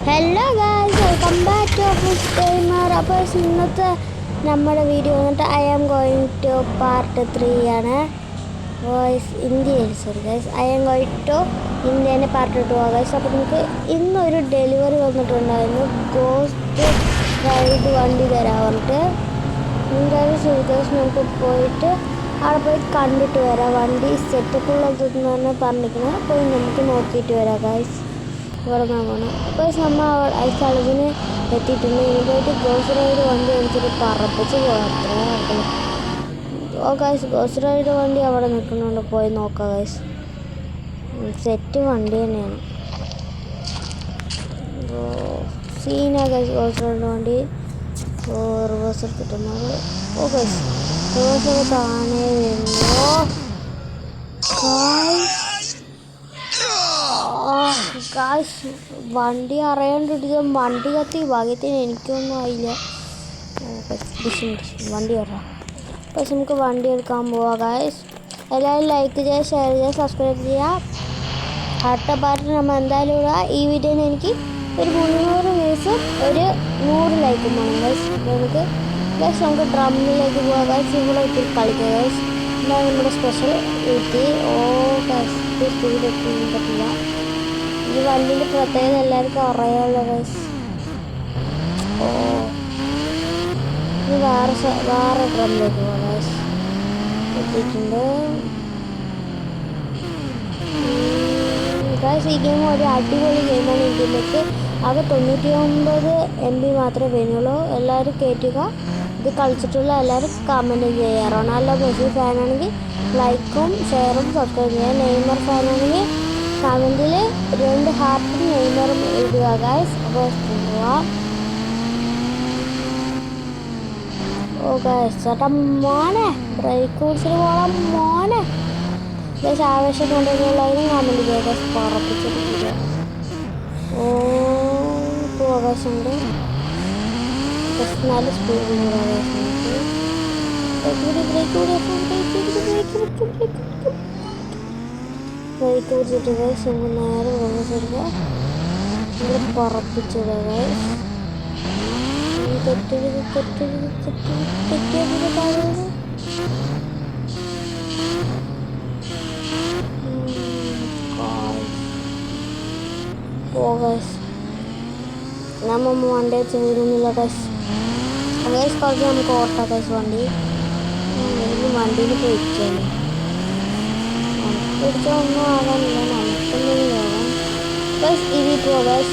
Hello guys, welcome back to Food Timer. അപ്പോൾ ഇന്നത്തെ നമ്മുടെ വീഡിയോ വന്നിട്ട് I am going to part 3 ആണ്. ഐ ആം ഗോയിങ് ടു ഇന്ത്യൻ്റെ പാർട്ട് 2 ഗായ്സ്. അപ്പോൾ നമുക്ക് ഇന്നൊരു ഡെലിവറി വന്നിട്ടുണ്ടായിരുന്നു. ഗോസ്റ്റ് റൈഡ് വണ്ടി തരാൻ പറഞ്ഞിട്ട് നമുക്ക് പോയിട്ട് അവിടെ പോയി കണ്ടിട്ട് വരാം. വണ്ടി സെറ്റപ്പുള്ളതെന്നാണ് പറഞ്ഞിരിക്കുന്നത്. പോയി നമുക്ക് നോക്കിയിട്ട് വരാം ഗായ്സ്. ഇവിടെ നിന്നാണ് അപ്പോൾ നമ്മൾ ആ സ്ഥലത്തിന് എത്തിയിട്ടുണ്ട്. ഇനി പോയിട്ട് ഗോസ്റ്റ് റൈഡ് വണ്ടി എടുത്തിട്ട് പറപ്പിച്ച് പോകാം. ഓ ഗായ്സ്, ഗോസ്റ്റ് റൈഡ് വണ്ടി അവിടെ നിൽക്കുന്നുണ്ട്, പോയി നോക്കാം ഗായ്സ്. സെറ്റ് വണ്ടി തന്നെയാണ്. സീന ഗായ്സ്, ഗോസ്റ്റ് റൈഡ് വണ്ടി റിവേഴ്സ് എടുത്തിട്ടുള്ളത്. ഓ ഗായ്സ്, റിവേഴ്സൊക്കെ താനേ വരുന്നു. ഗായ്സ്, വണ്ടി അറിയാണ്ടിട്ട് വണ്ടി കത്തി ഭാഗ്യത്തിന് എനിക്കൊന്നും ആയില്ല. വണ്ടി വരാം. പക്ഷെ നമുക്ക് വണ്ടി എടുക്കാൻ പോവാം ഗായ്സ്. എല്ലാവരും ലൈക്ക് ചെയ്യുക, ഷെയർ ചെയ്യുക, സബ്സ്ക്രൈബ് ചെയ്യുക. അടുത്ത പാർട്ട് നമ്മൾ എന്തായാലും ഇടുക. ഈ വീഡിയോന് എനിക്ക് ഒരു 300 വ്യൂസും ഒരു 100 ലൈക്കും വേണം ഗായ്സ്. നമുക്ക് ഡ്രമ്മിലേക്ക് പോവാം ഗായ്സ്. ഇവിടെ ഒത്തിരി കളിക്കുക ഗായ്സ്. എന്താണ് നമ്മുടെ സ്പെഷ്യൽ വീട്ടിൽ. ഗായ്സ്, സ്പീഡ് പറ്റില്ല. ഈ വണ്ടിൻ്റെ പ്രത്യേകത എല്ലാവർക്കും അറിയാമല്ലോ ഗൈസ്. ഇത് വേറെ ഡ്രമ്മിലേക്ക് പോകാം ഗൈസ്. എത്തിയിട്ടുണ്ട് ഗൈസ്. ഈ ഗെയിം ഒരു അടിപൊളി ഗെയിമാണ്. ഇതിലേക്ക് ആകെ 99 MB മാത്രമേ വരുന്നുള്ളൂ. എല്ലാവരും കയറ്റുക. ഇത് കളിച്ചിട്ടുള്ള എല്ലാവരും കമൻറ്റ് ചെയ്യുക. റൊണാൾഡോ മെസ്സി ഫാനാണെങ്കിൽ ലൈക്കും ഷെയറും സബ്സ്ക്രൈബ് ചെയ്യുക. നെയ്മർ ഫാനാണെങ്കിൽ കമൻറ്റിൽ 2 ഹാർട്ടും നെയ്മറും എഴുതുക ഗായ്സ്. അപ്പോൾ പോവാം. ഓ ഗായ്സ്, ചേട്ടാ മോനെ ബ്രേക്ക് പിടിച്ചിട്ട് പോകാം മോനെ. ഗായ്സ്, ആവേശം കൊണ്ടുള്ളതിനും കമൻറ്റ് ചെയ്യുക ഗായ്സ്. പറപ്പിച്ചിട്ട് ഇപ്പോൾ ആകാശമുണ്ട്. നല്ല സ്പീഡിൽ ബ്രേക്ക് പിടിച്ചിട്ട് ഗൈസ് നമുക്ക് നേരെ റിവേഴ്സ് ഇവിടെ പറപ്പിച്ചത് ഗൈസ്. നമ്മ വണ്ടി വെച്ച് വീടുന്നില്ല ഗൈസ്. ഗൈസ് കുറച്ച് നമുക്ക് ഓട്ടാം ഗൈസ്. വണ്ടിയിൽ പോയിക്കാണ്. പിടിച്ചാൽ ഒന്നും ആകാനില്ല. നമുക്കെന്തെങ്കിലും വേണം ഗൈസ്. ഇതിൽ പോകാം.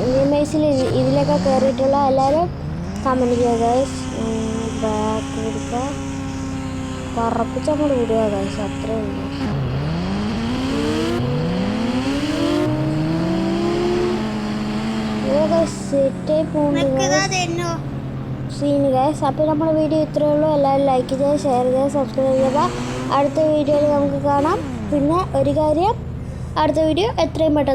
ഇന്ത്യൻ ബേസിൽ ഇതിലൊക്കെ കയറിയിട്ടുള്ള എല്ലാവരും കമൻറ്റ് ചെയ്യുക ഗൈസ്. ബാക്ക് പിടിക്കുക, പറപ്പിച്ച് അങ്ങോട്ട് വിടുക ഗൈസ്. അത്രേ ഉള്ളൂ. സെറ്റായി പോകുന്നു സീന് ഗൈസ്. അപ്പോൾ നമ്മുടെ വീഡിയോ ഇത്രയേ ഉള്ളൂ. എല്ലാവരും ലൈക്ക് ചെയ്യുക, ഷെയർ ചെയ്യുക, സബ്സ്ക്രൈബ് ചെയ്യുക. അടുത്ത വീഡിയോയിൽ നമുക്ക് കാണാം. പിന്നെ ഒരു കാര്യം, അടുത്ത വീഡിയോ എത്രയും പെട്ടെന്ന്